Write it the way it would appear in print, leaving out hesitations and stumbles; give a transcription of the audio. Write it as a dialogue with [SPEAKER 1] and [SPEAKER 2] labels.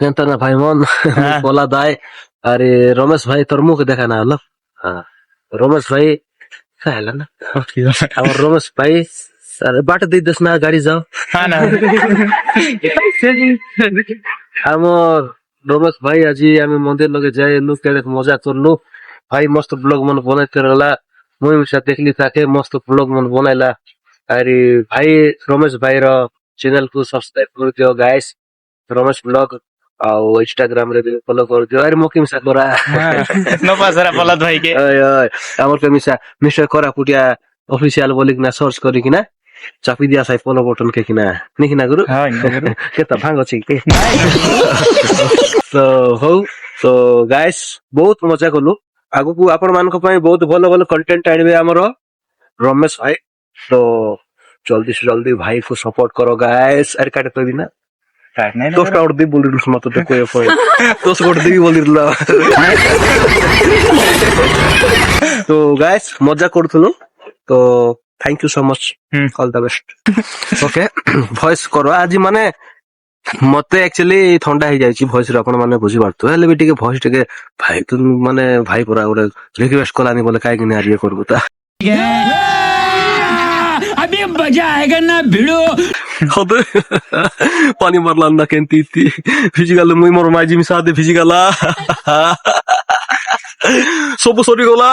[SPEAKER 1] কেনতা না ভাই মন পলা দায় আরে রমেশ ভাই তোর মুখ দেখা না হলো রমেশ ভাই খাইলা না আমার রমেশ ভাই বাটা দিয়ে দেশ না গাড়ি যাও আমার রমেশ ভাই আজি আমি মন্দির লগে যাই লুক মজা করলু ভাই মস্ত ব্লগ মন বনাইতে রলা মুই মিশা দেখলি তাকে মস্ত ব্লগ মন বনাইলা আরে ভাই রমেশ ভাইর চ্যানেল को सब्सक्राइब कर दियो गाइस रमेश ब्लॉग ଆଉ ଇନଷ୍ଟାଗ୍ରାମ ରେ ବି ଫଲୋ କରିଦିଅ ଆରେ ମୋ ମିଶା କରା
[SPEAKER 2] ପଲାଦ ଭାଇ କେ
[SPEAKER 1] ଆମର କେ ମିଶା କୋରାପୁଟିଆ ଅଫିସିଆଲ ବୋଲିକିନା ସର୍ଚ୍ଚ କରିକିନା ଚାପି ଦିଆ ସାଇ ଫଲୋ ବଟନ କେ କିନା ନିକିନା ଗୁରୁ କେତେ ଭାଙ୍ଗ ଅଛି ତ ହଉ ତ ଗାଇସ୍ ବହୁତ ମଜା କଲୁ ଆଗକୁ ଆପଣ ମାନଙ୍କ ପାଇଁ ବହୁତ ଭଲ ଭଲ କଣ୍ଟେଣ୍ଟ ଆଣିବେ ଆମର ରମେଶ ଭାଇ ତ जल्दी से जल्दी भाई को सपोर्ट करो गाइस अरे काटे तो भी ना तो क्राउड दी बोल रही मत तो कोई पॉइंट तो सपोर्ट दी बोल रही तो गाइस मजा करथलो तो thank you so much all the best okay voice करो आज माने मते एक्चुअली ठंडा हो जाई छी वॉइस रे अपन माने बुझी पारतो हेले भी टिके वॉइस टिके भाई तू माने भाई पूरा गोटे रिक्वेस्ट कलानी बोले काहे कि यार ये करबो ता
[SPEAKER 3] अभी मजा आएगा ना भिड़ो
[SPEAKER 1] पानी मारला ना केंती फिजिकल मुई मोर माइजी मिसा दे फिजिकल सब सरी गला